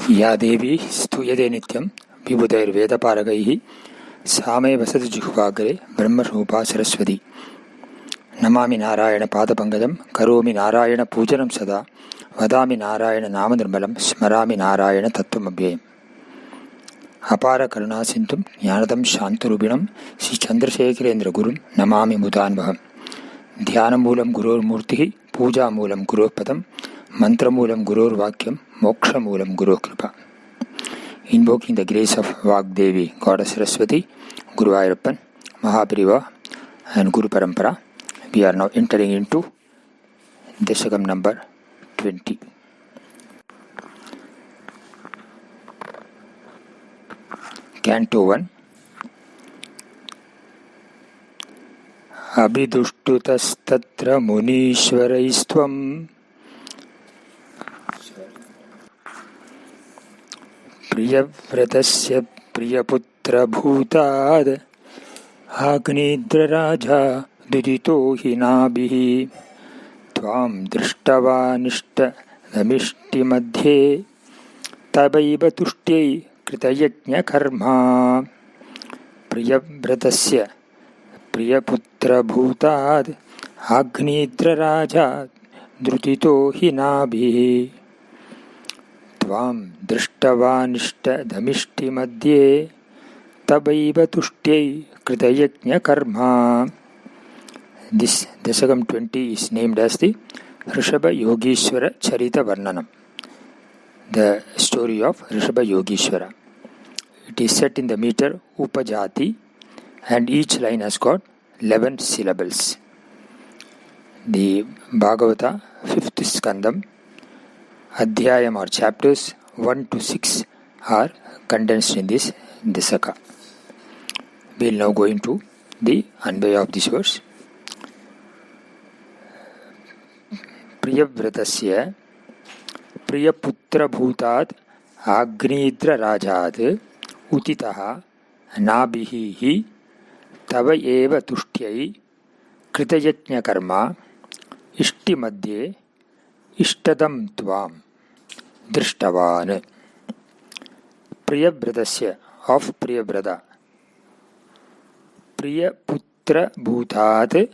या देवी स्तूयते नित्यं विबुधैर्वेदपारगैः सा मे वसति जिह्वाग्रे ब्रह्मरूपा सरस्वती। नमामि नारायणपादपङ्कजं करोमि नारायणपूजनं सदा वदामि नारायणनामनिर्मलं स्मरामि नारायणतत्त्वमव्ययम्। अपारकरुणासिन्धुं ज्ञानदं शान्तरूपिणं श्रीचन्द्रशेखरेन्द्रगुरुं Namami मुदान्वहम्। ध्यानमूलं गुरोर्मूर्तिः पूजामूलं गुरोर्पदं मंत्रमूलं गुरोर्वाक्यं मोक्षमूलं गुरोकृपा. Invoking the grace of Vagdevi, Goddess Saraswati, Guru Ayappan, Mahaprabhu and Guru Parampara, we are now entering into Dashakam number 20. Canto 1. Abhiduštutastatra munishvaraistvam प्रियव्रतस्य प्रियपुत्रभूताद् आग्नेयराजा दुदितो हि नाभिः त्वां दृष्टवानिष्टदमिष्टिमध्ये तवैव तुष्ट्यै कृतयज्ञकर्मा। प्रियव्रतस्य प्रियपुत्रभूताद् आग्नेयराजा दुदितो हि नाभिः त्वां दृष्टवानिष्टदमिष्टिमध्ये तवैव तुष्ट्यै कृतयज्ञकर्मा. This Dashakam 20 is named as the Rishabha Yogeshwara Charita Varnanam, the story of Rishabha Yogeshwara. It is set in the meter Upajati and each line has got 11 syllables. The Bhagavata 5th Skandam Adhyayam or chapters 1 to 6 are condensed in this Dashaka. We will now go into the Anvaya of this verse. Priyavratasya Priyaputra Bhutat Agneitra Rajat Utitaha Nabihi hi Tava eva Tushtyai Kritayajna Karma Ishti Madhye Ishtadam Tvam Drishtavan. Priyabratasya of Priyabrata Priyaputra Bhutat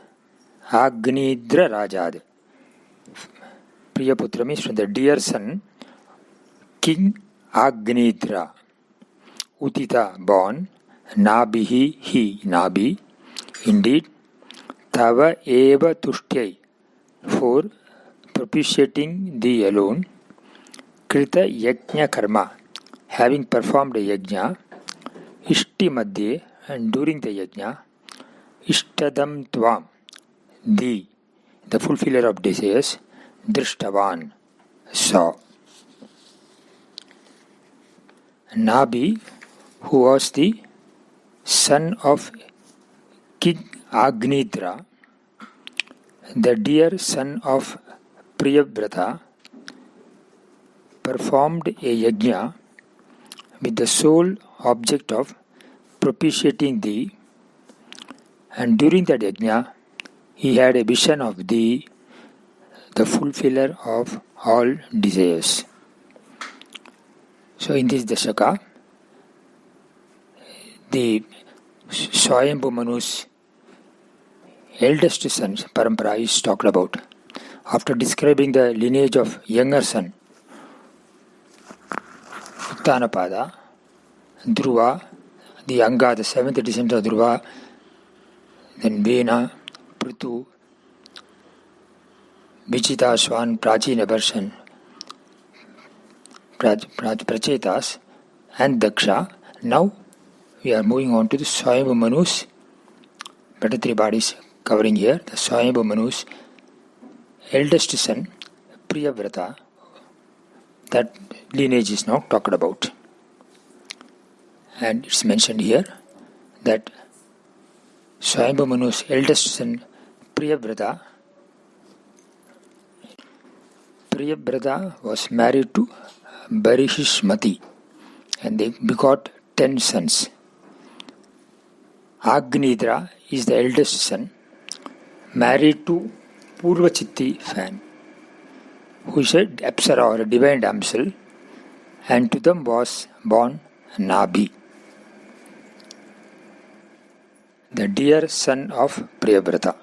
Agnidra Rajad. Priyaputra means from the dear son King Agnidra. Utita born, Nabihi he Nabi. Indeed, Tava eva Tushtyai for propitiating thee alone, Krita Yajna Karma, having performed a Yajna, Ishti Madhye, and during the Yajna, Ishtadam Tvam, thee, the fulfiller of desires, Drishtavan, saw. Nabi, who was the son of King Agnidra, the dear son of Priyavrata, performed a yajna with the sole object of propitiating thee, and during that yajna he had a vision of thee, the fulfiller of all desires. So in this Dashaka, the Swayambhu Manu's eldest son, Parampara, is talked about. After describing the lineage of younger son, Uttanapada, Dhruva, the Anga, the 7th descendant of Dhruva, then Vena, Prithu, Vichita, Swan, Prachina version, Prachetas, and Daksha. Now we are moving on to the Swayambhu Manu's better three bodies covering here. The Swayambhu Manu's eldest son, Priyavrata, that lineage is now talked about. And it's mentioned here that Swayambhu Manu's eldest son, Priyavrata was married to Barishishmati and they begot 10 sons. Agnidra is the eldest son, married to Purvachitti fan, who is a Apsara or a divine damsel, and to them was born Nabhi, the dear son of Priyavrata.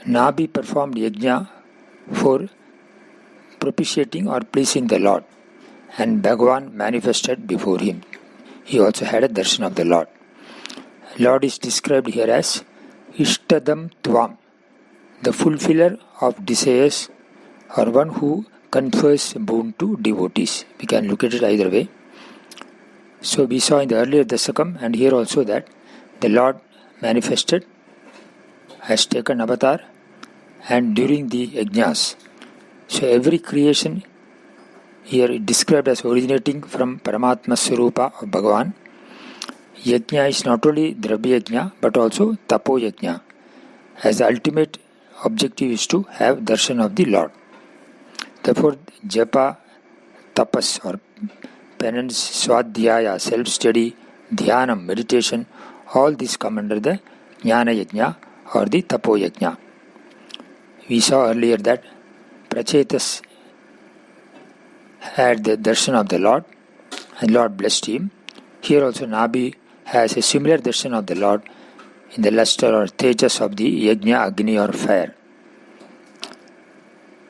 Nabhi performed yajna for propitiating or pleasing the Lord, and Bhagavan manifested before him. He also had a darshan of the Lord. Lord is described here as Ishtadam Tvam, the fulfiller of desires, or one who confers boon to devotees. We can look at it either way. So we saw in the earlier Dasakam and here also that the Lord manifested, has taken avatar, and during the yajnas. So every creation here is described as originating from Paramatma Swarupa of Bhagavan. Yajna is not only Dravya Yajna but also Tapo Yajna, as the ultimate objective is to have darshan of the Lord. Therefore, japa, tapas or penance, swadhyaya, self-study, dhyanam, meditation, all these come under the Jnana Yajna or the Tapo Yajna. We saw earlier that Prachetas had the darshan of the Lord and Lord blessed him. Here also Nabhi has a similar darshan of the Lord in the luster or tejas of the Yajna Agni or fire.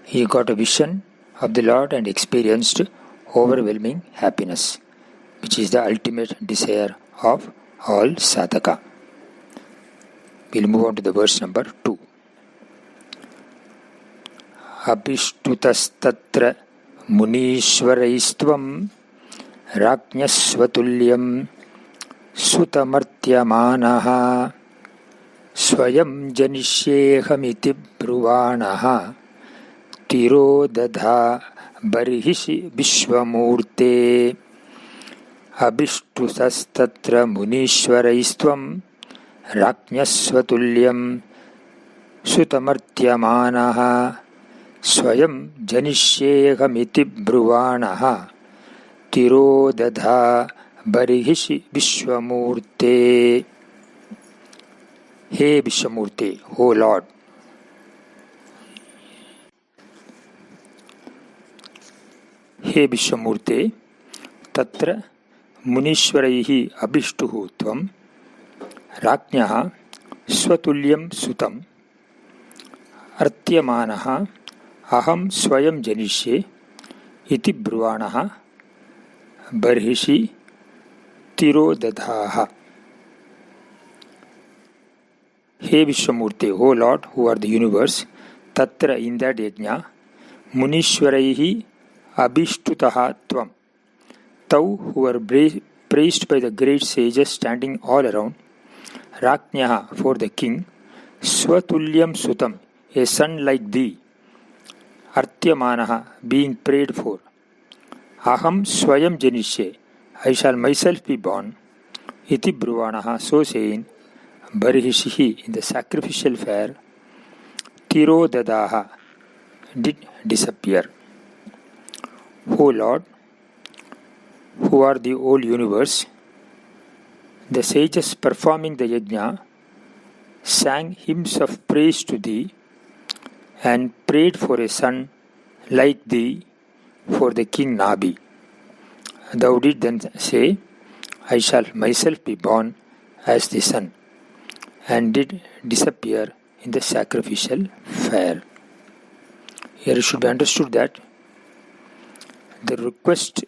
He got a vision of the Lord and experienced overwhelming happiness, which is the ultimate desire of all sadhaka. We'll move on to the verse number 2. Abhishtutastatra munishvaraistvam raknyasvatulyam sutamartyamanaha swayam janishyeham bruvanaha tirodadha barihishi vishwamurte. Abhishtutastatra munishvaraistvam raknyasvatulyam sutamartyamanaha swayam janishyeham bruvanaha tirodadha barihishi vishwamurte. Hey Vishwamurte, O Lord, हे विश्वमूर्ते तत्र मुनीश्वरैः अभिष्टुः त्वं राज्ञः स्वतुल्यं सुतम् अर्त्यमानः अहं स्वयं जनिष्ये इति ब्रुवाणः बर्हिषि तिरोदधाः. हे विश्वमूर्ते, O Lord, who are the universe, tatra, in that yajna, munishwaraihi abhishtutaha tvam, thou who are praised by the great sages standing all around, raknyaha, for the king, swatulyam sutam, a son like thee, artyamanaha, being prayed for, aham swayam janishye, I shall myself be born, iti bruvanaha, so saying, Barihishihi, in the sacrificial fire, Tirodadaha, did disappear. O Lord, who are the whole universe, the sages performing the yajna sang hymns of praise to thee and prayed for a son like thee for the king Nabhi. Thou did then say, I shall myself be born as the son, and did disappear in the sacrificial fire. Here it should be understood that the request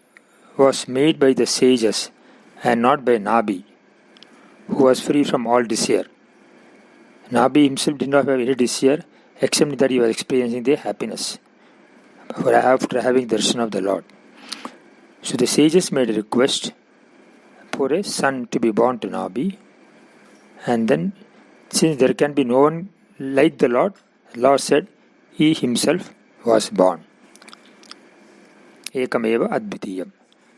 was made by the sages and not by Nabhi, who was free from all desire. Nabhi himself did not have any desire except that he was experiencing the happiness after having darshan of the Lord. So the sages made a request for a son to be born to Nabhi, and then since there can be no one like the Lord said he himself was born. Ekameva advitiyam.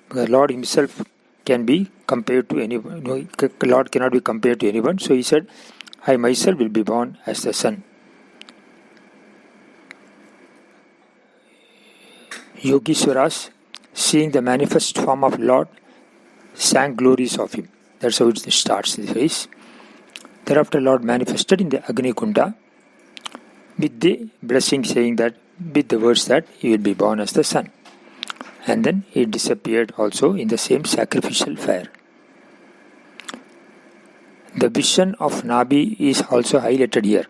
The Lord himself can be compared to anyone. No, Lord cannot be compared to anyone. So he said, I myself will be born as the son. Yogishwaras, seeing the manifest form of Lord, sang glories of him. That's how it starts the phrase. Thereafter Lord manifested in the Agni Kunda with the blessing saying that, with the words that he will be born as the sun. And then he disappeared also in the same sacrificial fire. The vision of Nabi is also highlighted here.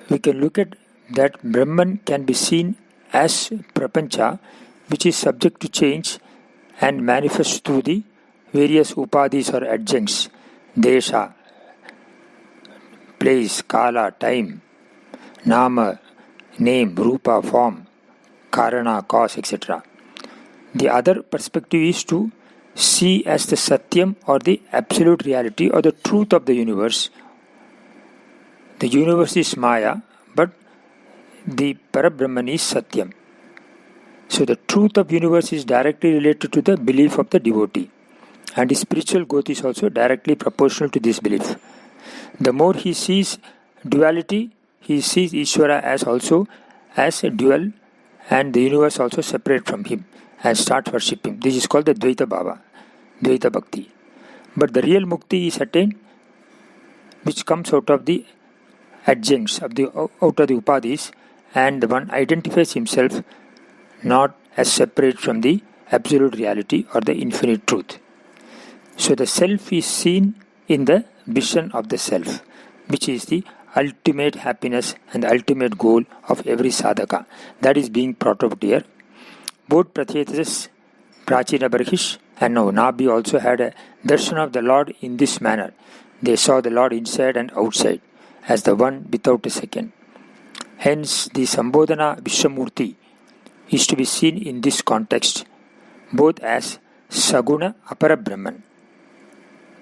We can look at that Brahman can be seen as Prapancha, which is subject to change and manifests through the various upadhis or adjuncts, desha, place, kala, time, nama, name, rupa, form, karana, cause, etc. The other perspective is to see as the satyam or the absolute reality or the truth of the universe. The universe is Maya, but the Parabrahman is Satyam. So the truth of universe is directly related to the belief of the devotee, and his spiritual growth is also directly proportional to this belief. The more he sees duality, he sees Ishvara as also as a dual, and the universe also separate from him, and start worshipping. This is called the Dvaita Bhava, Dvaita Bhakti. But the real Mukti is attained, which comes out of the adjuncts, out of the upadhis, and the one identifies himself not as separate from the absolute reality or the infinite truth. So the self is seen in the vision of the self, which is the ultimate happiness and the ultimate goal of every sadhaka. That is being brought out here. Both Pratyatas, Prachina Barhish, and now Nabi also had a darshan of the Lord in this manner. They saw the Lord inside and outside as the one without a second. Hence, the Sambodhana Vishwamurti is to be seen in this context, both as Saguna Apara Brahman,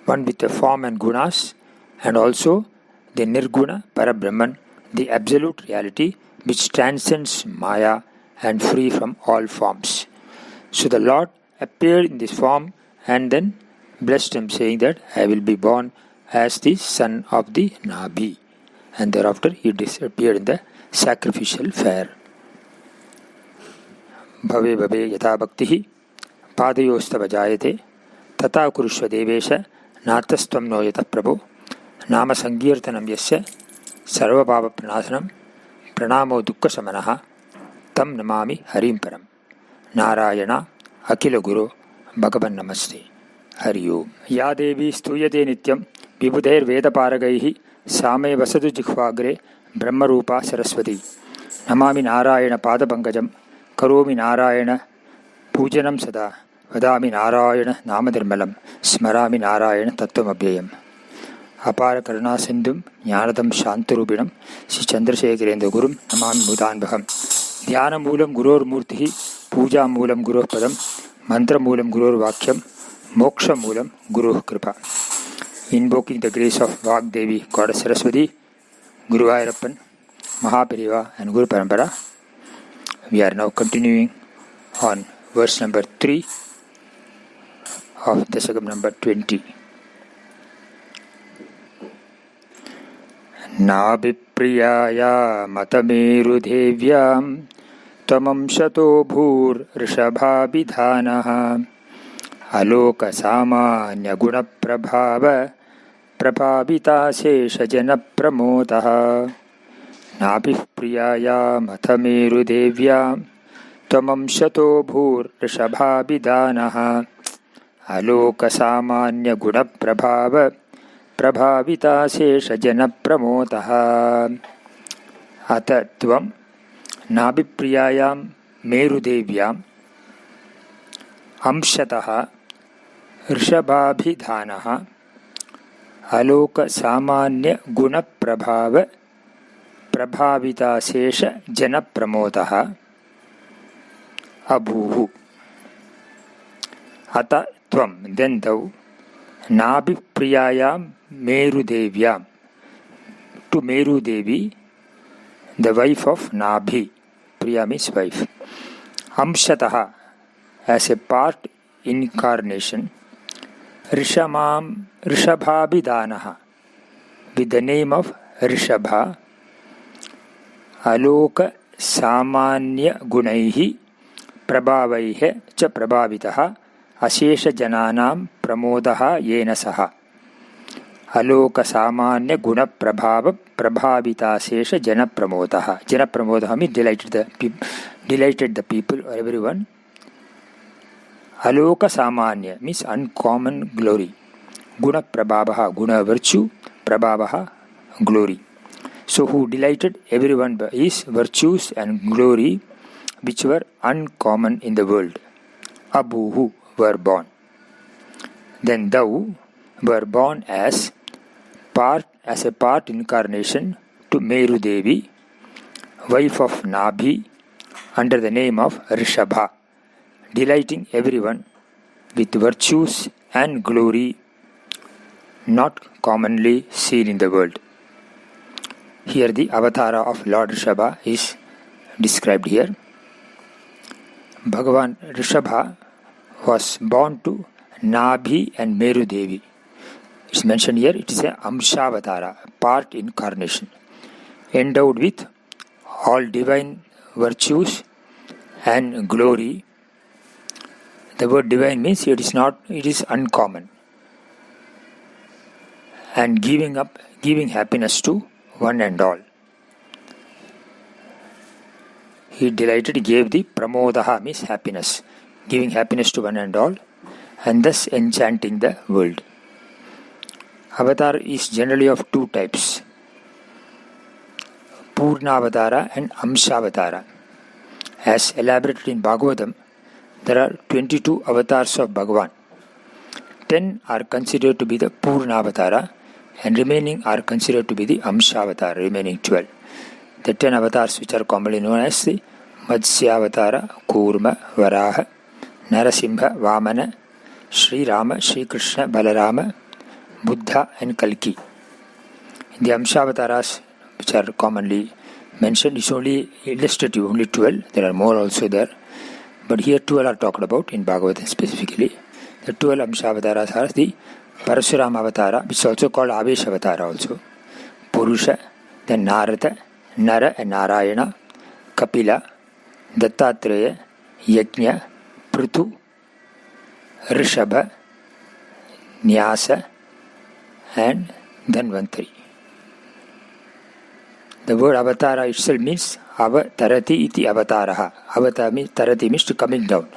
one with the form and gunas, and also the Nirguna Parabrahman, the absolute reality which transcends Maya and free from all forms. So the Lord appeared in this form and then blessed him, saying that I will be born as the son of the Nabi. And thereafter he disappeared in the sacrificial fire. Bhave bhave yatha bhaktihi padayostava jayate tata kurushva devesha natastvam no yata prabhu nama sankirtanam yasya sarva bhava pranasanam pranamo dukkha samanaha tam namami harim param narayana akila guru bhagavan namaste hari om. Ya devi stuyate nityam vibhudair veda paragaihi Same vasadu jikhvagre brahmarupa saraswati namami narayana padapangajam karomi narayana pujanam sada vadami narayana namadirmalam smarami narayana tattvam apara karuna sindhum jnanadam shantarubinam Sri Chandrasekharendra gurum namami mudanbham dhyana moolam guror murtihi puja moolam guror padam mantra moolam guror vakyam moksha moolam guror kripa. Invoking the grace of Vagdevi, Goddess Saraswati, Guru Ayappan, Mahapariva and Guru Parampara, we are now continuing on verse number 3 of Dasakam number 20. Nabhipriyaya matameru devyam tamam shato bhur rishabhabhidhanaha aloka samanya guna prabhava prabhavita sesha jana pramodaha nabhih priyaya mathameru devya tamam shato bhur rishabhabhidhanaha aloka samanya guna prabhava prabhavita sesha jana pramodaha atatvam nabhih priyayam meru devyam amshataha ऋषभाभिधानः आलोक सामान्य गुण प्रभाव प्रभाविताशेष जन प्रमोदः अभूः अत त्वं then thou नाभिप्रियायां मेरुदेव्यां to Meru Devi, the wife of Nabhi. Priya means wife. Amshataha, as a part incarnation. Rishabhabhidhanaha, with the name of Rishabha. Aloka samanya gunaihi prabhavaihe cha prabhavitaha ashesha jananam pramodaha yena saha. Alok सामान्य गुण प्रभाव प्रभाविताशेष जन प्रमोदः means delighted the people or everyone. Aloka samanya means uncommon glory. Guna prabhavaha, guna virtue, prabhavaha glory. So who delighted everyone by his virtues and glory which were uncommon in the world. Abhuhu were born. Then thou were born as a part incarnation to Meru Devi, wife of Nabhi, under the name of Rishabha, delighting everyone with virtues and glory not commonly seen in the world. Here the avatara of Lord Rishabha is described here. Bhagavan Rishabha was born to Nabhi and Meru Devi. It's mentioned here, it is a Amshavatara, part incarnation, endowed with all divine virtues and glory. The word divine means it is uncommon. And giving happiness to one and all. He delighted, gave the pramodaha means happiness, giving happiness to one and all, and thus enchanting the world. Avatar is generally of two types, Purnavatara and Amshavatara. As elaborated in Bhagavatam, there are 22 avatars of Bhagavan. 10 are considered to be the Purnavatara and remaining are considered to be the Amshavatara, remaining 12. The 10 avatars which are commonly known as the Matsyavatara, Kurma, Varaha, Narasimha, Vamana, Sri Rama, Sri Krishna, Balarama, Buddha and Kalki. The Amshavataras which are commonly mentioned is only illustrative, only 12. There are more also there. But here 12 are talked about in Bhagavatam specifically. The 12 Amshavataras are the Parashurama Avatara, which is also called Aveshavatara also. Purusha, then Narada, Nara and Narayana, Kapila, Dattatreya, Yajna, Prithu, Rishabha, Nyasa and Dhanvantari. The word avatara itself means avatarati iti avataraha. Avatar means tarati means to coming down.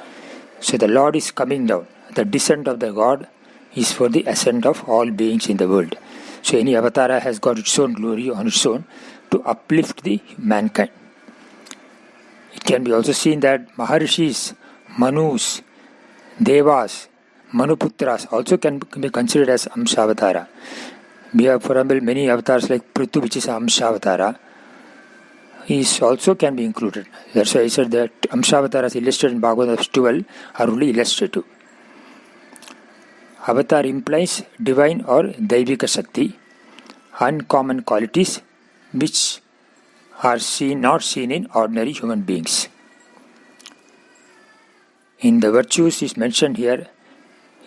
So the Lord is coming down. The descent of the God is for the ascent of all beings in the world. So any avatara has got its own glory on its own to uplift the mankind. It can be also seen that Maharishis, Manus, Devas, Manuputras also can be considered as Amshavatara. We have, for example, many avatars like Prithu, which is Amshavatara. He also can be included. That's why I said that Amshavataras illustrated in Bhagavatam 12 are only illustrative. Avatar implies divine or Daivika Shakti, uncommon qualities which are not seen in ordinary human beings. In the virtues is mentioned here,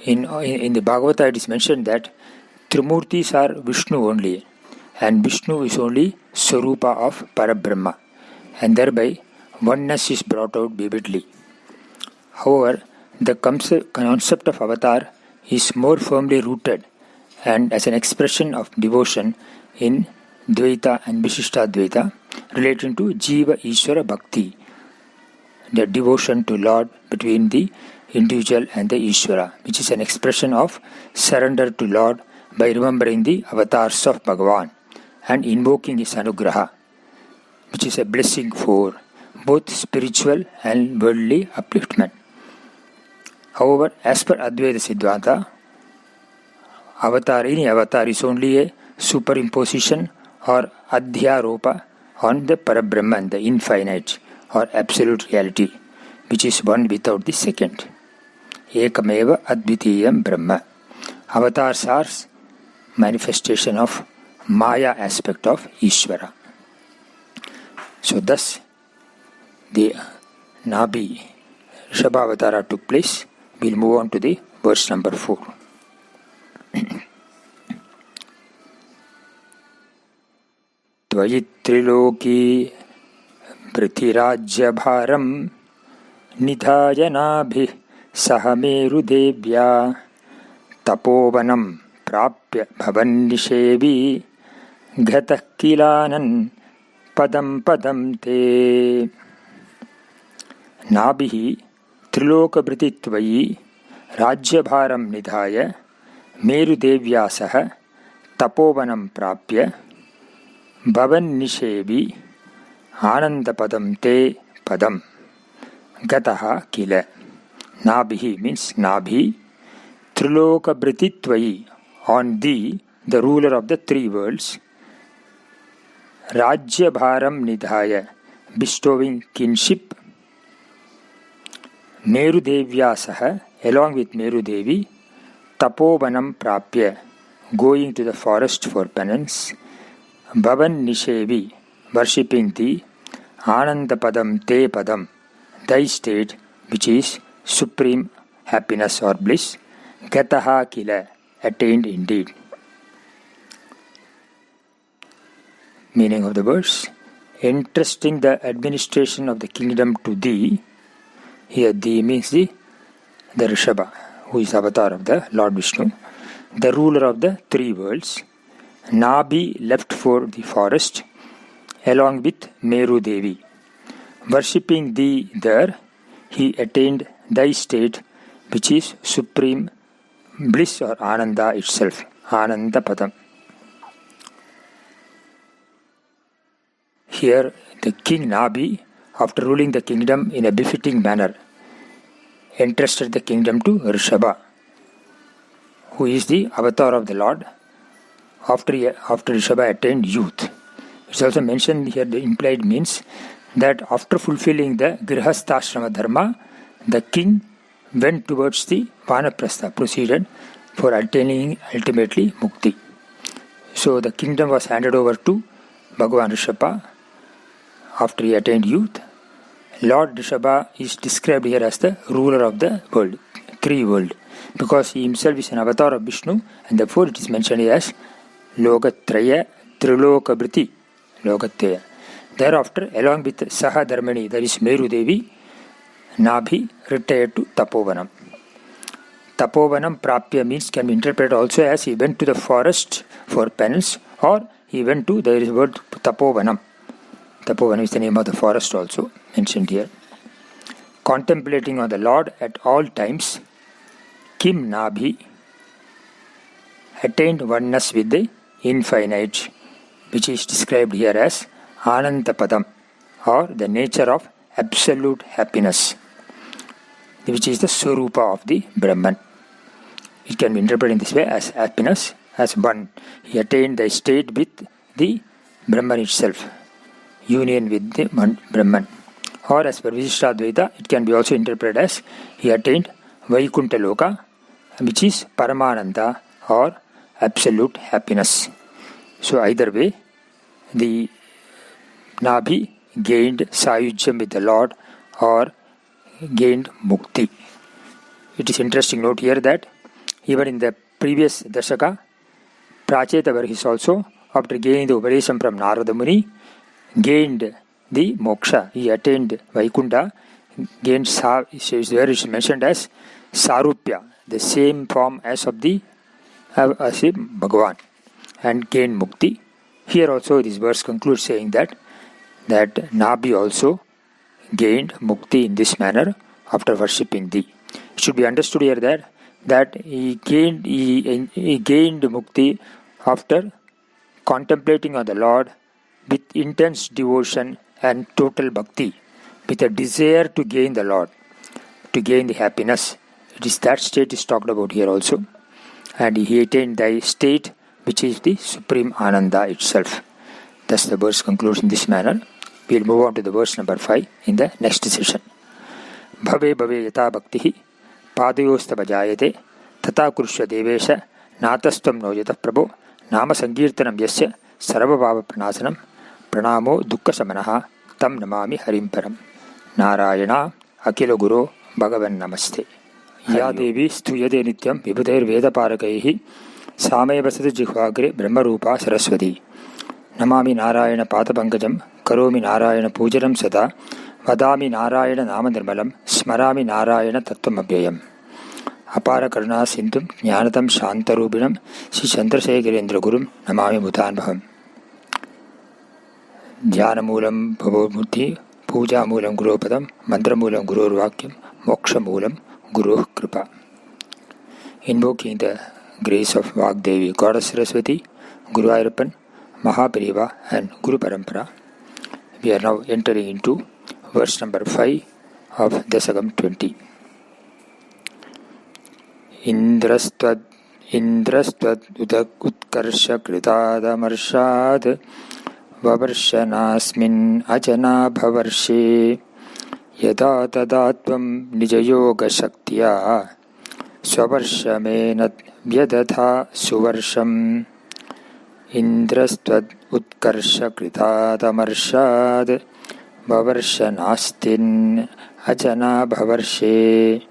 in the Bhagavata it is mentioned that Trimurtis are Vishnu only, and Vishnu is only Swarupa of Parabrahma, and thereby oneness is brought out vividly. However, the concept of avatar is more firmly rooted and as an expression of devotion in Dvaita and Vishishtadvaita relating to Jiva Ishvara Bhakti, the devotion to Lord between the individual and the Ishvara, which is an expression of surrender to Lord by remembering the avatars of Bhagavan and invoking his anugraha, which is a blessing for both spiritual and worldly upliftment. However, as per Advaita Siddhanta, any avatar is only a superimposition or adhyaropa on the Parabrahman, the infinite or absolute reality, which is one without the second. Ekameva advitiyam Brahma. Avatars are manifestation of Maya aspect of Ishvara. So thus, the Nabhi Rishabhavatara took place. We'll move on to the verse number 4. Tvayi triloki prithirajyabharam nidhayanabhi sahameru devya tapovanam प्राप्य भवन्निषेवी गतः किलानन् पदं पदं ते। नाभिः त्रिलोकभृति त्वयि राज्यभारं निधाय मेरुदेव्या सह तपोवनं प्राप्य भवन्निषेवी आनन्दपदं ते पदं गतः किल. Nabhi means Nabhi, Trilokabhriti Tvayi, on thee, the ruler of the three worlds, Rajya Bharam Nidhaya, bestowing kinship, Meru Devya Saha, along with Meru Devi, Tapovanam Prapya, going to the forest for penance, Bhavan Nishevi, worshipping thee, Anandapadam Te Padam, thy state, which is supreme happiness or bliss, Gataha Kila, attained indeed. Meaning of the verse: entrusting the administration of the kingdom to thee. Here thee means the Rishabha, who is avatar of the Lord Vishnu, the ruler of the three worlds. Nabhi left for the forest along with Meru Devi. Worshipping thee there, he attained thy state, which is supreme bliss or Ananda itself, Ananda Padam. Here, the king Nabhi, after ruling the kingdom in a befitting manner, entrusted the kingdom to Rishabha, who is the avatar of the Lord after Rishabha attained youth. It's also mentioned here, the implied means that after fulfilling the Grihastha Dharma, the king went towards the Vanaprastha, proceeded for attaining ultimately Mukti. So the kingdom was handed over to Bhagavan Rishabha after he attained youth. Lord Rishabha is described here as the ruler of the world, three world, because he himself is an avatar of Vishnu, and therefore it is mentioned here as Lokatraya Trilokabhriti, Lokatraya. Thereafter, along with Saha Dharmani, that is Meru Devi, Nabhi retired to Tapovanam. Tapovanam Prapya means can be interpreted also as he went to the forest for penance, or he went to, there is word Tapovanam. Tapovanam is the name of the forest also mentioned here. Contemplating on the Lord at all times, Kim Nabhi attained oneness with the infinite, which is described here as Anandapadam, or the nature of absolute happiness, which is the Swarupa of the Brahman. It can be interpreted in this way as happiness, as one. He attained the state with the Brahman itself, union with the Brahman. Or as per Visishtadvaita, it can be also interpreted as he attained Vaikuntha Loka, which is Paramananda or absolute happiness. So either way, the Nabhi gained Sayujyam with the Lord or gained Mukti. It is interesting note here that even in the previous Dashaka, Pracheta Varghis also, after gaining the Upadesam from Narada Muni, gained the Moksha. He attained Vaikuntha, gained where it is mentioned as Sarupya, the same form as of the Bhagavan, and gained Mukti. Here also this verse concludes saying that Nabhi also gained Mukti in this manner after worshipping thee. It should be understood here that he gained Mukti after contemplating on the Lord with intense devotion and total bhakti, with a desire to gain the Lord, to gain the happiness. It is that state is talked about here also. And he attained thy state, which is the supreme Ananda itself. Thus the verse concludes in this manner. We will move on to the verse number 5 in the next session. Bhave bhave yata bhaktihi padayostava jayate tata kurusha devesha natastam no yata prabho nama sankirtanam yasya sarva bhava pranasanam pranamo dukkha samanaha tam namami harim param. Narayana akila guru bhagavan namaste. Ya devi stuyade nityam vibhudair veda parakaihi सामय वसति जिह्वाग्रे ब्रह्मरूपा सरस्वती. नमामि नारायण पादपङ्कजं करोमि नारायण पूजनं सदा वदामि नारायण नाम निर्मलं स्मरामि नारायण तत्त्वमव्ययम्. अपार करुणा सिंधुं ज्ञानदं शांतरूपिणं श्री चंद्रशेखरेंद्र गुरुं नमामि मुदान्वहम्। ध्यानमूलं भवोर्मुक्ति, पूजामूलं गुरोपदं, मंत्रमूलं गुरोर्वाक्यं, मोक्षमूलं गुरोः कृपा. Invoking the grace of Vagdevi, Goddess Saraswati, Guru Ayappan, Mahapariva and Guru Parampara, we are now entering into verse number 5 of Dasakam 20. Indrastvad udak utkarsha kritadamarshad vavarshanasmin ajana bhavarshe yada tadatvam nijayoga shaktya swavarshamenat vyadatha suvarsham. Indrastvad utkarsha kritadamarshad vavarshanastin ajana bhavarshe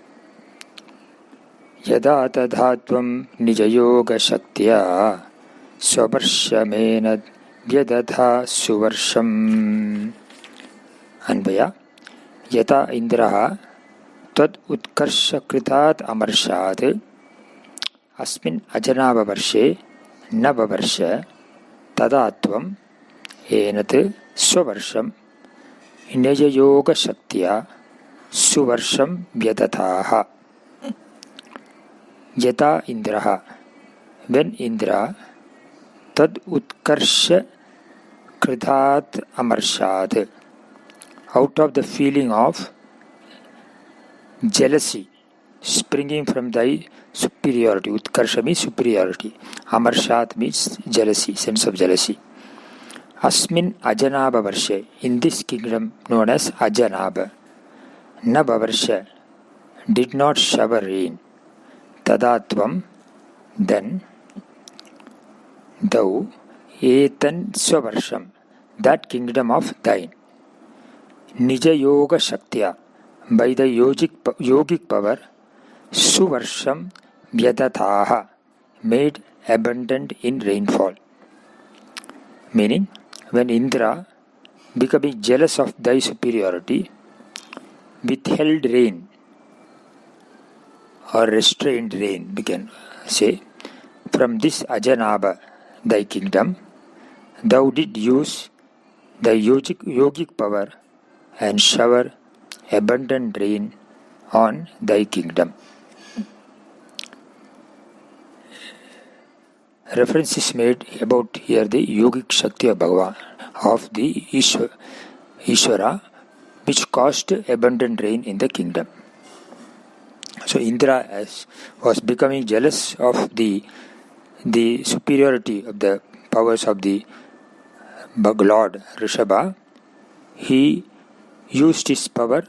yada tadhatvam nijayoga shaktya swavarshamenad vyadatha suvarsham. Anvaya yata indraha tad utkarsha kritat amarshad asmin ajana bhavarshe na bhavarsha tadatvam enat swavarsham nijayoga shaktya suvarsham vyadatha. Yata indraha, when Indra, tad utkarsha kritat amarshad, out of the feeling of jealousy springing from thy superiority. Utkarsha means superiority, amarshad means jealousy, sense of jealousy. Asmin ajanaba varshe, in this kingdom known as Ajanaba, na bavarsha, did not shower rain. Tadatvam, then thou, etan swavarsham, that kingdom of thine, nija yoga shaktya, by the yogic power, suvarsham vyadathaha, made abundant in rainfall. Meaning, when Indra, becoming jealous of thy superiority, withheld rain or restrained rain, we can say, from this Ajanaba, thy kingdom, thou did use thy yogic power and shower abundant rain on thy kingdom. Reference is made about here the yogic Shakti of Bhagavan, of the Ishvara, which caused abundant rain in the kingdom. So Indra was becoming jealous of the superiority of the powers of the Lord Rishabha. He used his power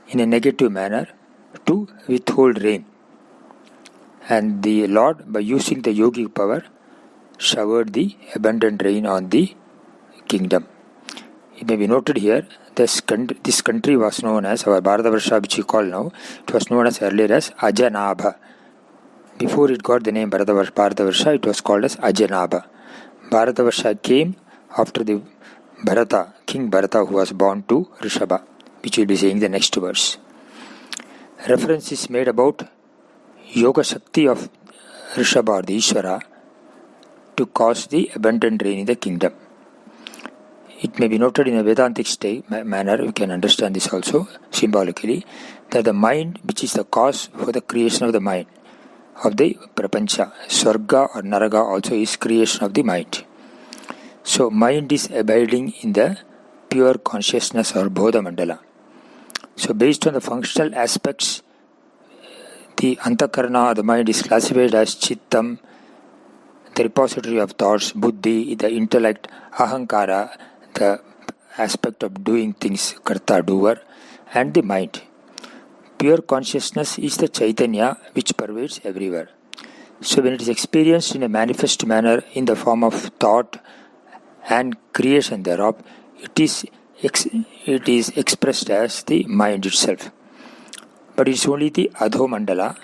in a negative manner to withhold rain. And the Lord, by using the yogic power, showered the abundant rain on the kingdom. It may be noted here, this country was known as, our Bharatavarsha, which we call now, it was known as earlier as Ajanabha. Before it got the name Bharatavarsha, it was called as Ajanabha. Bharatavarsha came after the Bharata, King Bharata, who was born to Rishabha, which we will be saying the next verse. Reference is made about Yoga Shakti of Rishabha or the Ishvara to cause the abundant rain in the kingdom. It may be noted in a Vedantic manner, we can understand this also symbolically, that the mind, which is the cause for the creation of the mind, of the Prapancha, Swarga or Naraga also is creation of the mind. So mind is abiding in the pure consciousness or Bodha Mandala. So based on the functional aspects, the Antakarana, the mind, is classified as Chittam, the repository of thoughts, Buddhi, the intellect, Ahankara, the aspect of doing things, Karta, doer, and the mind. Pure consciousness is the Chaitanya which pervades everywhere. So when it is experienced in a manifest manner in the form of thought and creation thereof, it is expressed as the mind itself. But it is only the Adho Mandala,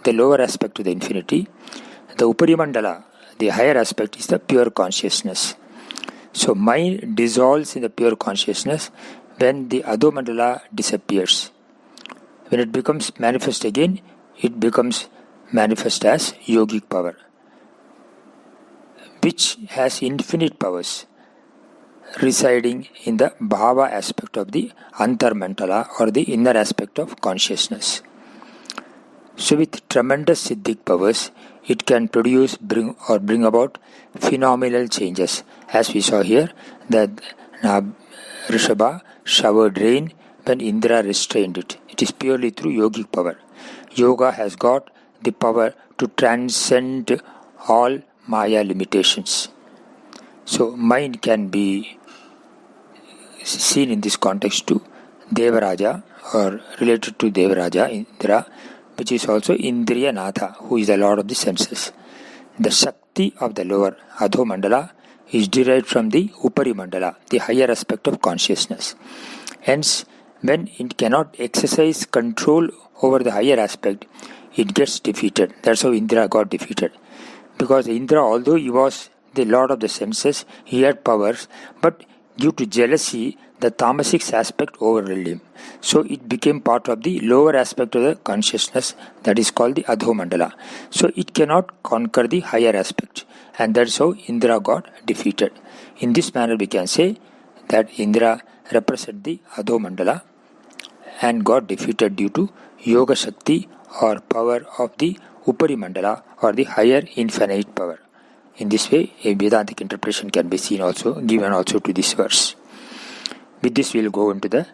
the lower aspect of the infinity. The Upari Mandala, the higher aspect, is the pure consciousness. So mind dissolves in the pure consciousness when the Adho Mandala disappears. When it becomes manifest again, it becomes manifest as yogic power, which has infinite powers residing in the bhava aspect of the antarmandala or the inner aspect of consciousness. So with tremendous siddhic powers, it can bring about phenomenal changes. As we saw here, that Rishabha showered rain when Indra restrained it. It is purely through yogic power. Yoga has got the power to transcend all Maya limitations. So mind can be seen in this context to Devaraja, or related to Devaraja, Indra, which is also Indriya Natha, who is the lord of the senses. The Shakti of the lower Adho Mandala is derived from the Upari Mandala, the higher aspect of consciousness. Hence, when it cannot exercise control over the higher aspect, it gets defeated. That's how Indra got defeated. Because Indra, although he was the lord of the senses, he had powers, but due to jealousy, the tamasic aspect overwhelmed him. So it became part of the lower aspect of the consciousness, that is called the Adho Mandala. So it cannot conquer the higher aspect, and that's how Indra got defeated. In this manner we can say that Indra represents the Adho Mandala and got defeated due to Yoga Shakti or power of the Upari Mandala or the higher infinite power. In this way, a Vedantic interpretation can be seen also, given also to this verse. With this, we will go into the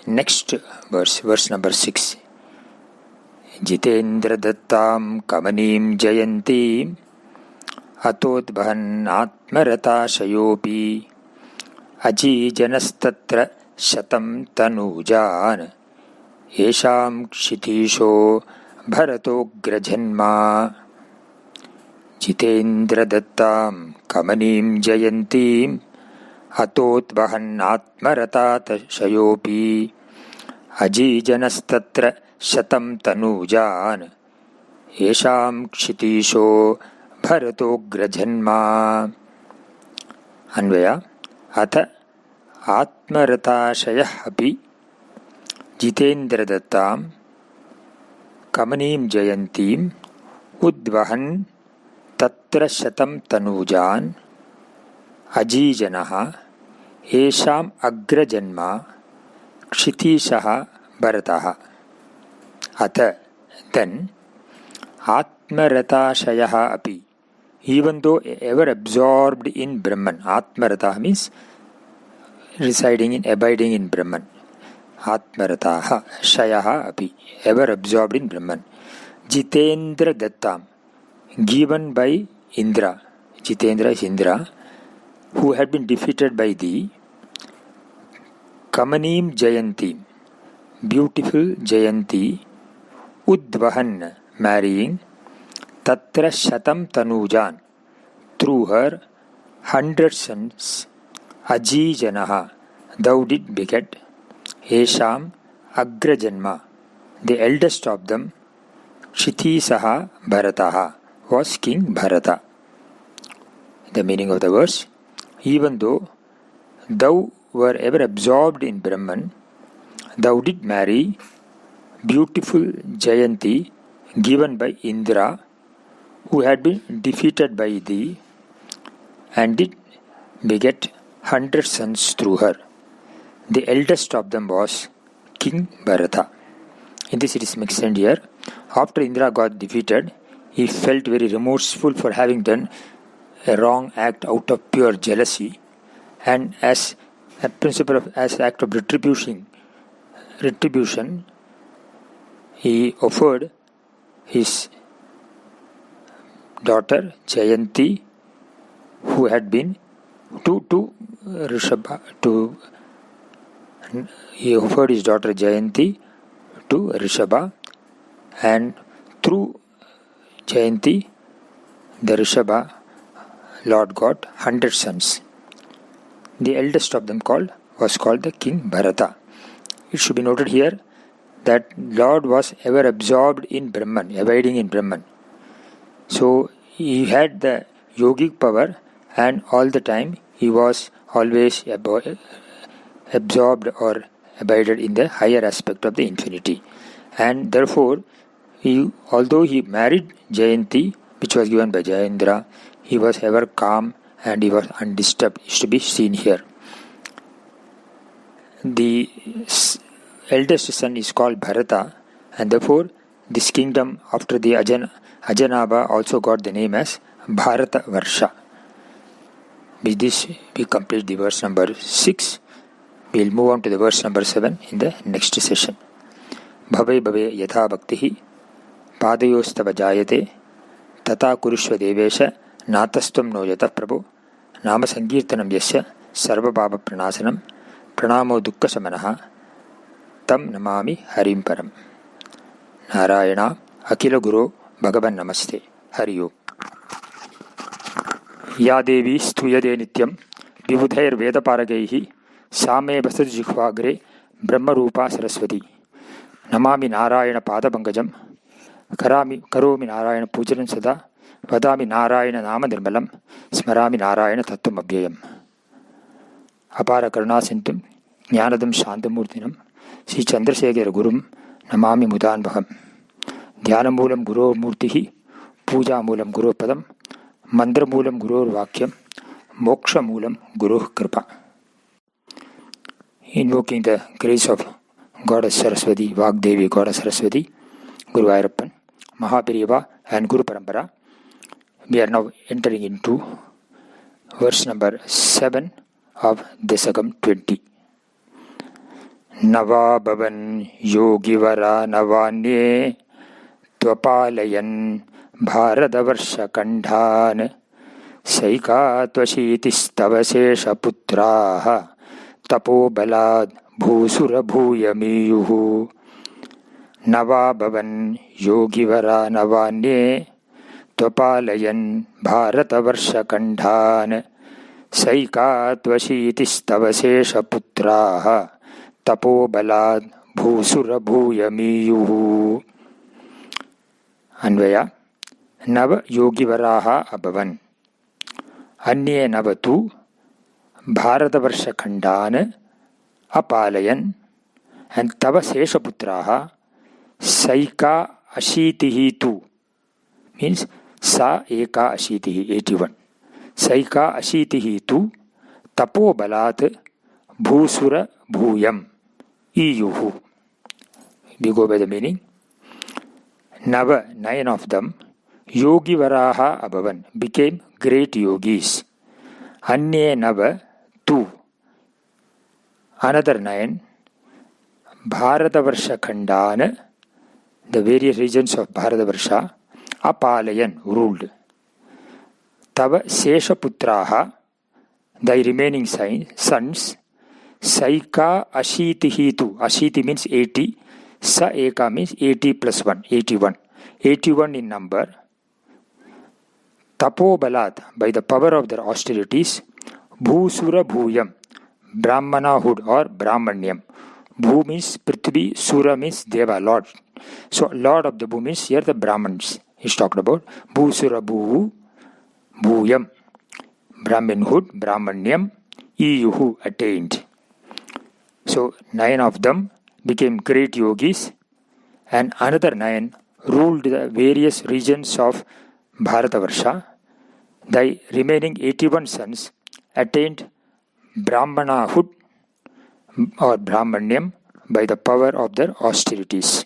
next verse, verse number 6. Jitendra dattam kamanim jayanti atodbhan atmarata shayopi aji janastatra shatam tanujan yesham kshitisho bharatograjanma. Jitendra dattam kamanim jayanti atotvahan atmaratat shayopi ajijanastattra shatam tanujan yesham kshitisho bharatograjanma. Anvaya atha atmaratashayah api jitendra dattam kamanim jayantim udvahan tatra shatam tanujan ajijanaha esham agrajanma kshitishaha bharataha. Atha, then, atmaratashayah api, even though ever absorbed in Brahman. Atmarata means residing in, abiding in Brahman. Atmarataha shayaha api, ever absorbed in Brahman. Jitendra dattam, given by Indra. Jitendra is Indra, who had been defeated by thee. Kamanim Jayanti, beautiful Jayanti, Udvahan, marrying, Tatra Shatam Tanujan, through her 100 sons, Ajijanaha, thou did beget, Esham Agrajanma, the eldest of them, Kshitisaha Bharataha, was King Bharata. The meaning of the verse: even though thou were ever absorbed in Brahman, thou did marry beautiful Jayanti given by Indra, who had been defeated by thee, and did beget 100 sons through her. The eldest of them was King Bharata. In this it is mentioned here, after Indra got defeated, he felt very remorseful for having done a wrong act out of pure jealousy, and as a principle of, as an act of retribution, he offered his daughter Jayanti, who had been to Rishabha, he offered his daughter Jayanti to Rishabha, and through Jayanti, the Rishabha Lord got 100 sons. The eldest of them was called the King Bharata. It should be noted here that Lord was ever absorbed in Brahman, abiding in Brahman. So he had the yogic power, and all the time he was always absorbed or abided in the higher aspect of the infinity. And therefore although he married Jayanti, which was given by Jayendra, he was ever calm and he was undisturbed, is to be seen here. The eldest son is called Bharata, and therefore this kingdom after the Ajanaba also got the name as Bharata Varsha. With this we complete the verse number 6. We will move on to the verse number 7 in the next session. Bhave bhave yatha bhaktihi padayostava jayate tata kurushva devesha natastam no yata prabhu nama sankirtanam yasya sarva bhava pranasanam pranamo dukkha samanaha tam namami harim param. Narayana Akila Guru Bhagavan Namaste. Hari Om. Ya Devi Stuyade Nityam Vibhudhair Veda Paragaihi Same Basat Jikhvagre Brahma Rupa Saraswati. Namami Narayana Pada Bangajam Karomi Narayana Pujaran Sada Vadami Narayana Nama Nirmalam Smarami Narayana Tattvam Abhyayam. Apara Karuna Sintum Jnanadam Shantamurtinam Sri Chandrasekhara Gurum Namami Mudan Bhagam. Dhyana Moolam Guru Murtihi Puja Moolam Guru Padam Mandra Moolam Guru Vakyam Moksha Moolam Guru Kripa. Invoking the grace of Goddess Saraswati, Vagdevi Goddess Saraswati, Guru Vairappan, Mahapiriva and Guru Parampara, we are now entering into verse number 7 of Dasakam 20. Nava Bhavan Yogivara Navanye Tvapalayan Bharadavarsa Kandhan Saika Tvashitistava Sesha Putraha Tapo Balad Bhusura Bhuyamiyuhu. Nava Bhavan Yogivara Navanye Tvapalayan Bharadavarsa Kandhan Saika Tvashitistava Sesha Putraha Tapo Balad Bhusura Bhuyamiyuhu. Anvaya Nava Yogivaraha Abhavan Anye Navatu Bharatavarsha Khandana Apalayan and Tava Seshaputraha Saika Ashitihi tu means Sa Eka Ashitihi 81. Saika Ashitihi tu Tapo Balat Bhusura Bhuyam Iyuhu. We go by the meaning. Nava, 9 of them, Yogi Varaha Abhavan, became great yogis. Anye Nava, 2. Another 9, Bharatavarsha Khandana, the various regions of Bharatavarsha, Apalayan, ruled. Tava Sesha Putraha, thy remaining sons, Saika Ashitihi tu. Ashiti means 80. Sa Eka means 80 plus 1, 81. 81 in number. Tapo Balat, by the power of their austerities, Bhusura Bhuyam, Brahmanahood or Brahmanyam. Bhu means Prithvi, Sura means Deva, Lord. So, Lord of the Bhu means here the Brahmins is talked about. Bhusura Bhu, Bhuyam, Brahmanhood, Brahmanyam, Iyuhu, attained. So, 9 of them became great yogis, and another 9 ruled the various regions of Bharatavarsha. The remaining 81 sons attained Brahmanahood or Brahmanyam by the power of their austerities.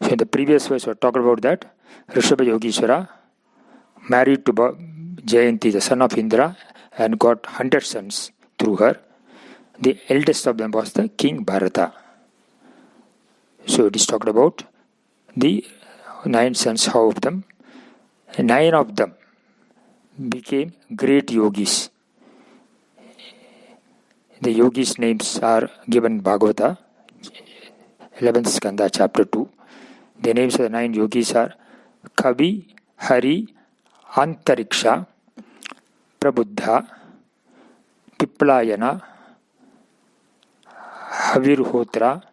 So in the previous verse we talked about that Rishabha Yogeshwara married to Jayanti, the son of Indra, and got 100 sons through her. The eldest of them was the king Bharata. So it is talked about the 9 sons, how of them. 9 of them became great yogis. The yogis' names are given in Bhagavata, 11th Skanda, chapter 2. The names of the 9 yogis are Kavi, Hari, Antariksha, Prabuddha, Piplayana, Havirhotra,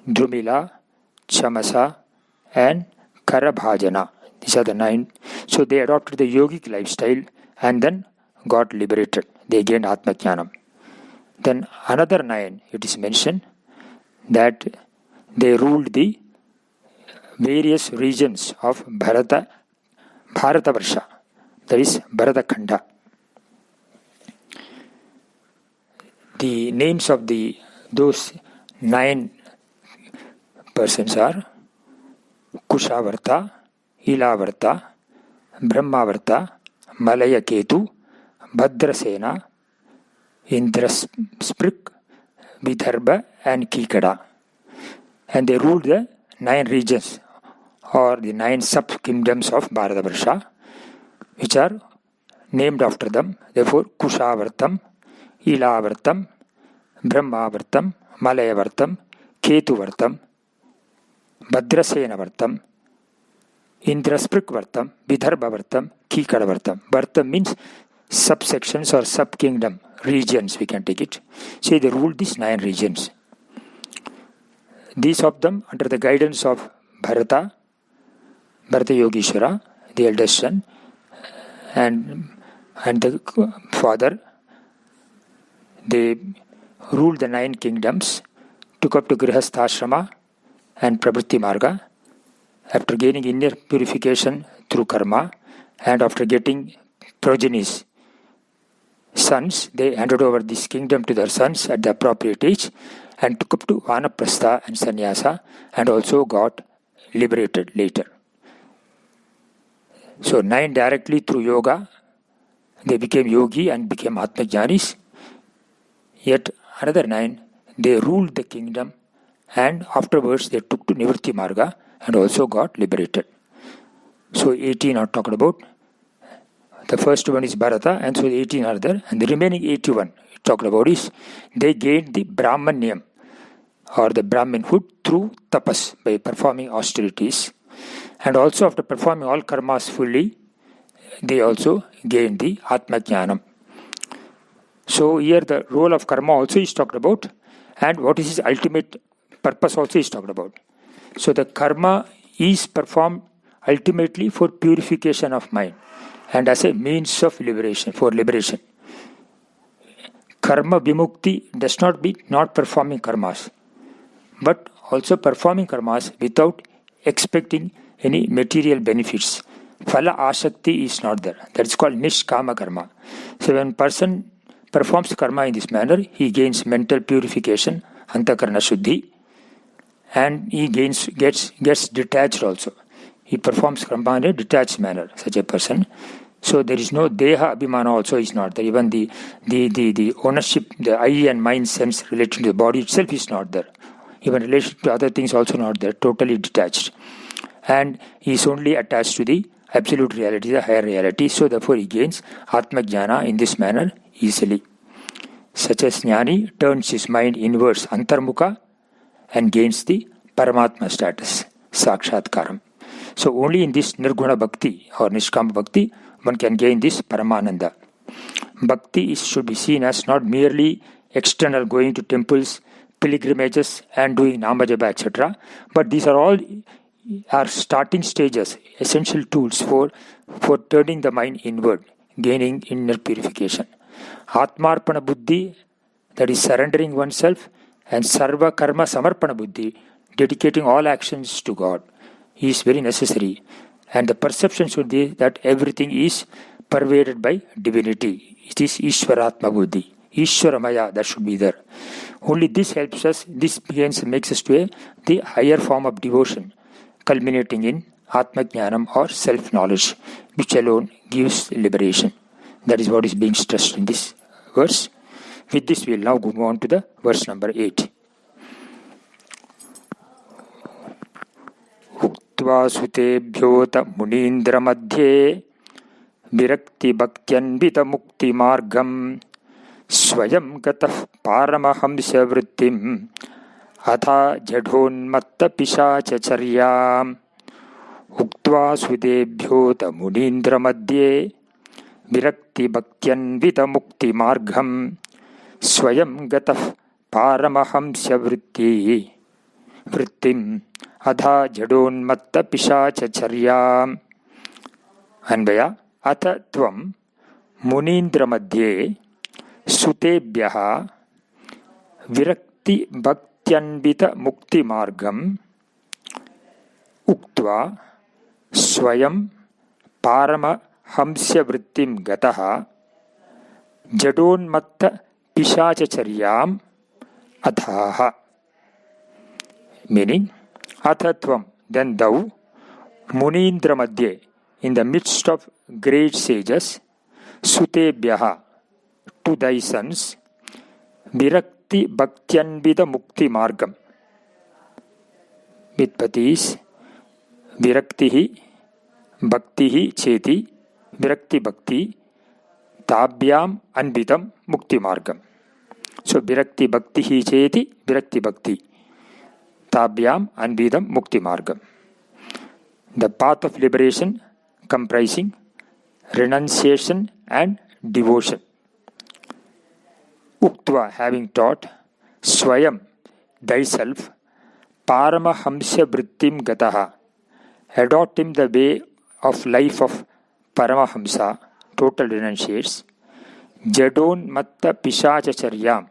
Drumila, Chamasa, and Karabhajana. These are the 9. So they adopted the yogic lifestyle and then got liberated. They gained Atmajnanam. Then another 9, it is mentioned that they ruled the various regions of Bharatavarsha, that is Bharatakhanda. The names of those 9 persons are Kushavarta, Ilavarta, Brahmavarta, Malayaketu, Bhadrasena, Indrasprik, Vidarbha and Kikada. And they ruled the 9 regions or the 9 sub-kingdoms of Bharatavarsha, which are named after them. Therefore, Kushavartam, Ilavartam, Brahmavartam, Malayavartam, Ketuvartam, Bhadrasenavartam, Indrasprikvartam, Vidarbhavartam, Kikadavartam. Vartam means subsections or sub-kingdom, regions we can take it. So they ruled these 9 regions. These of them under the guidance of Bharata Yogeshwara, the eldest son, and the father, they ruled the 9 kingdoms, took up to Grihastha and Pravritti Marga. After gaining inner purification through karma, and after getting progenies, sons, they handed over this kingdom to their sons at the appropriate age and took up to Vanaprastha and Sannyasa, and also got liberated later. So 9 directly through yoga, they became yogi and became Atmajnanis. Yet another 9, they ruled the kingdom, and afterwards they took to Nivritti Marga and also got liberated. So 18 are talked about. The first one is Bharata, and so the 18 are there, and the remaining 81 talked about is they gained the Brahmanyam or the Brahminhood through tapas, by performing austerities, and also after performing all karmas fully, they also gained the Atmajnanam. So here the role of karma also is talked about, and what is its ultimate purpose also is talked about. So the karma is performed ultimately for purification of mind and as a means of liberation, for liberation. Karma vimukti does not be not performing karmas, but also performing karmas without expecting any material benefits. Phala asakti is not there. That is called nishkama karma. So when person performs karma in this manner, he gains mental purification, antakarana shuddhi, and he gets detached also. He performs karma in a detached manner, such a person. So there is no deha abhimana also is not there. Even the ownership, the I and mind sense related to the body itself is not there. Even relation to other things also not there, totally detached. And he is only attached to the absolute reality, the higher reality. So therefore he gains Atmajnana in this manner easily. Such as Jnani turns his mind inwards, antarmukha, and gains the Paramatma status, Sakshatkaram. So only in this Nirguna Bhakti or Nishkama Bhakti one can gain this Paramananda. Bhakti should be seen as not merely external, going to temples, pilgrimages and doing Namajapa, etc. But these are all starting stages, essential tools for turning the mind inward, gaining inner purification. Atmarpana Buddhi, that is surrendering oneself, and Sarva Karma Samarpana Buddhi, dedicating all actions to God, is very necessary. And the perception should be that everything is pervaded by divinity. It is Ishwaratma Buddhi, Ishwaramaya, that should be there. Only this helps us, this makes us to the higher form of devotion, culminating in Atmajnanam or self-knowledge, which alone gives liberation. That is what is being stressed in this verse. With this, we will now go on to the verse number 8. Uktva sutebhyota munindra madhye virakti bhaktyanvita mukti margam swayam gatah paramahamsa vrittim atha jadhonmatta pishacha charyam. Uktva sutebhyota munindra madhye virakti bhaktyanvita mukti margam swayam gatah paramahamsya vrittim adha jadonmatta pishacha charyam. Anvaya atha tvam munindra madhye sutebhyaha virakti bhaktyanvita mukti margam उक्त्वा स्वयं पारमहंस्यवृत्तिं गतः जडोन्मत्त पिशाचचर्याम् अथाह. Meaning, athatvam, then thou, munindra madhye, in the midst of great sages, sutebhyaha, to thy sons, virakti bhaktyanvida mukti margam. Mitpatis viraktihi bhaktihi cheti virakti bhakti tabhyam anvidam mukti margam. So virakti bhaktihi cheti virakti bhakti tabhyam anvidam mukti margam. The path of liberation comprising renunciation and devotion. Uktva, having taught, swayam, thyself, paramahamsya vrittim gataha, adopting the way of life of Paramahamsa, total renunciates, jadon matta pishachacharyam,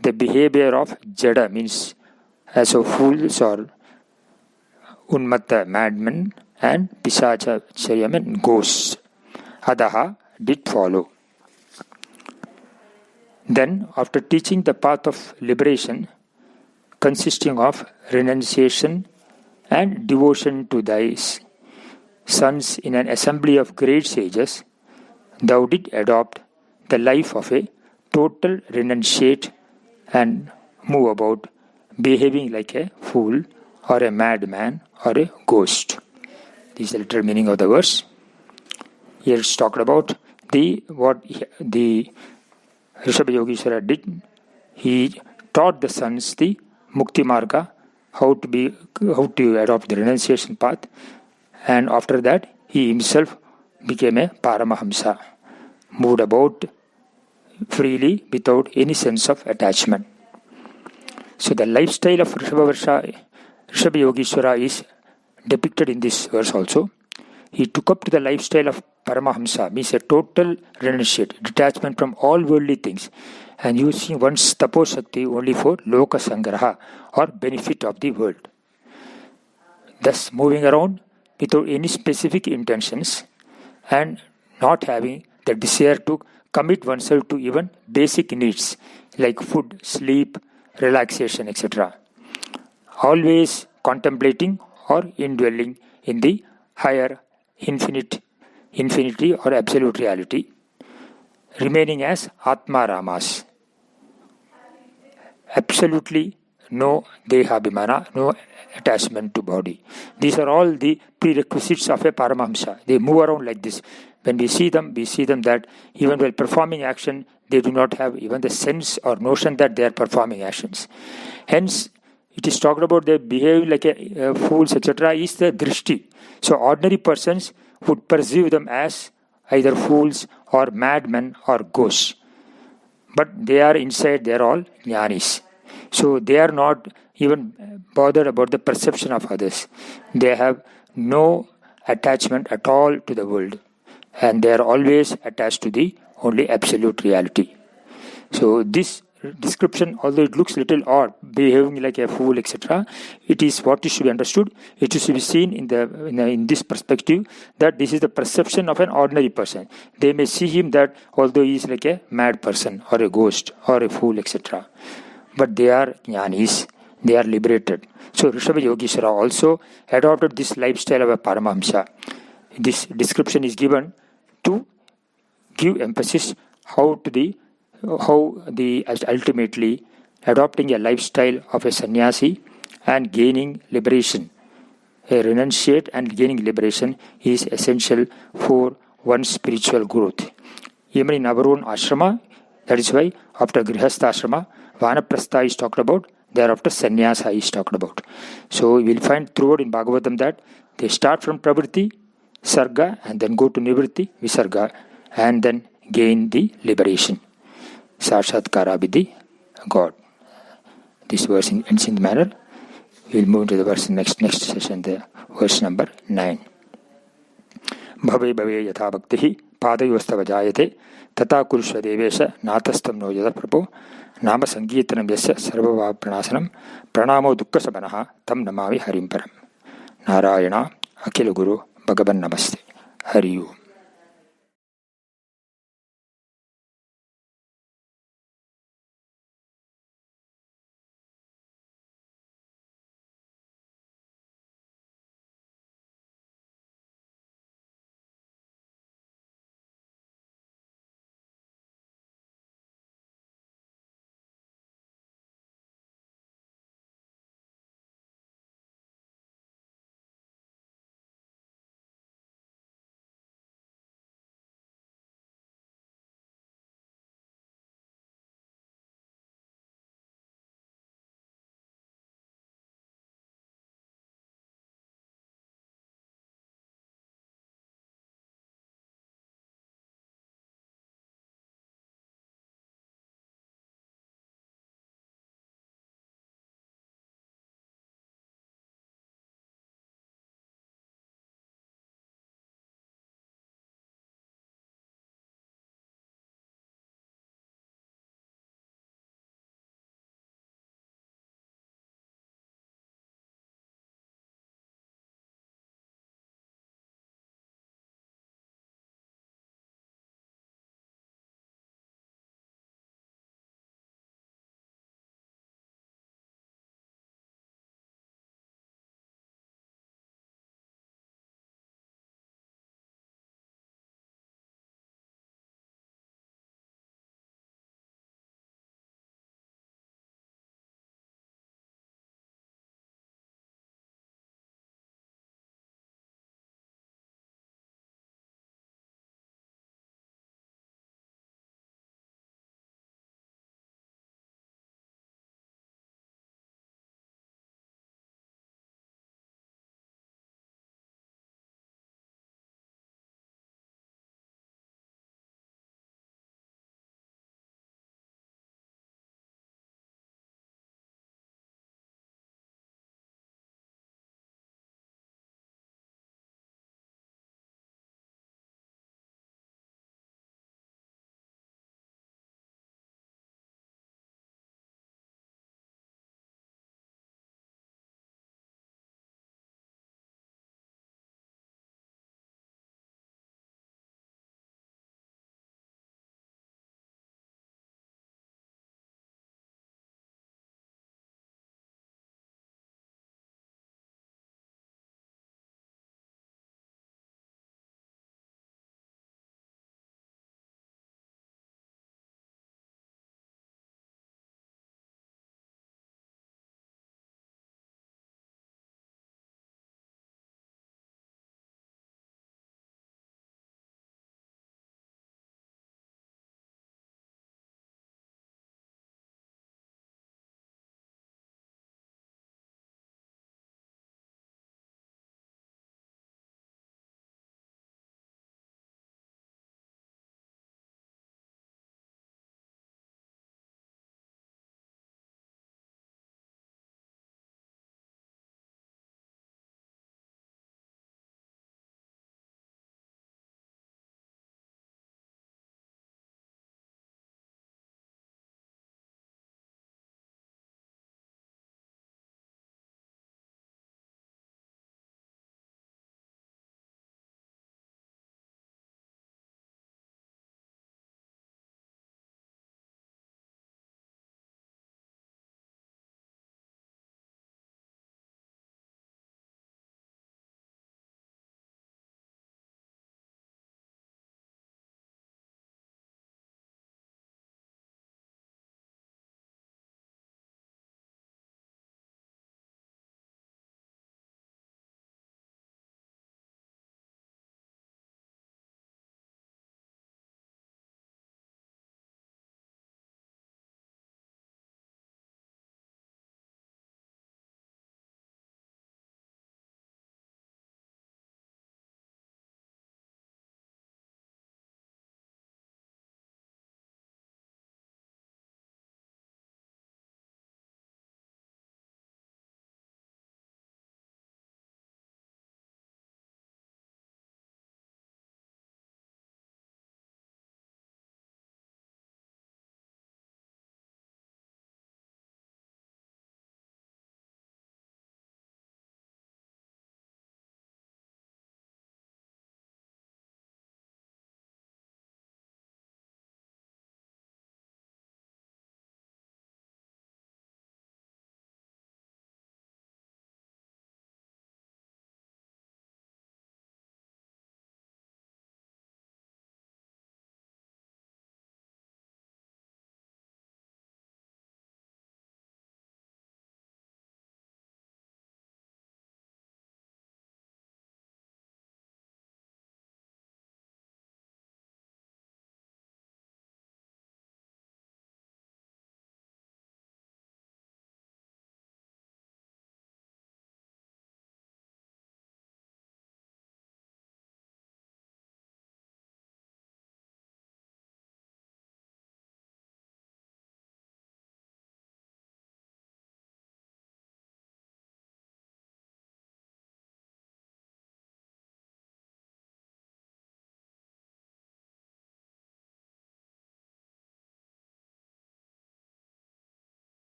the behavior of jada means as of fools or unmatta madmen, and pishachacharyam and ghosts, adaha, did follow. Then, after teaching the path of liberation consisting of renunciation and devotion to thy sons in an assembly of great sages, thou did adopt the life of a total renunciate and move about, behaving like a fool or a madman or a ghost. This is the literal meaning of the verse. Here it's talked about what the Rishabha Yogeshwara did. He taught the sons the Mukti Marga, how to adopt the renunciation path, and after that he himself became a Paramahamsa, moved about freely without any sense of attachment. So the lifestyle of Rishabha Yogeshwara is depicted in this verse also. He took up to the lifestyle of Paramahamsa, means a total renunciate, detachment from all worldly things, and using one's tapo-shakti only for loka sangraha or benefit of the world. Thus moving around without any specific intentions and not having the desire to commit oneself to even basic needs like food, sleep, relaxation, etc. Always contemplating or indwelling in the higher infinity or absolute reality, remaining as Atma Ramas. Absolutely no dehabhimana, no attachment to body. These are all the prerequisites of a Paramahamsa. They move around like this. When we see them that even while performing action, they do not have even the sense or notion that they are performing actions. Hence, it is talked about they behave like a fools, etc. is the drishti. So ordinary persons would perceive them as either fools or madmen or ghosts. But they are inside, they are all jnanis. So they are not even bothered about the perception of others. They have no attachment at all to the world. And they are always attached to the only absolute reality. So this description, although it looks little odd, behaving like a fool, etc., it is what is to be understood. It is to be seen in this perspective that this is the perception of an ordinary person. They may see him that although he is like a mad person or a ghost or a fool, etc., but they are jnanis, they are liberated. So Rishabha Yogeshwara also adopted this lifestyle of a Paramahamsa. This description is given to give emphasis how ultimately adopting a lifestyle of a sannyasi and gaining liberation, a renunciate and gaining liberation is essential for one's spiritual growth. Even in our own ashrama, that is why after Grihastha ashrama, Vanaprastha is talked about, thereafter sannyasa is talked about. So we will find throughout in Bhagavatam that they start from pravritti, sarga, and then go to nivritti, visarga, and then gain the liberation. Sakshatkara with the God. This verse ends in the manner. We will move to the verse next session, the verse number 9. Bhave bhave yatha bhakti padayostava jayate tata kurushva devesha natastam no yada prabho nama sangeetanam yasya sarvava pranasanam pranamo dukkha sabanaha tam namami harim param. Narayan अखिल गुरु भगवन् नमस्ते. हरि ओम.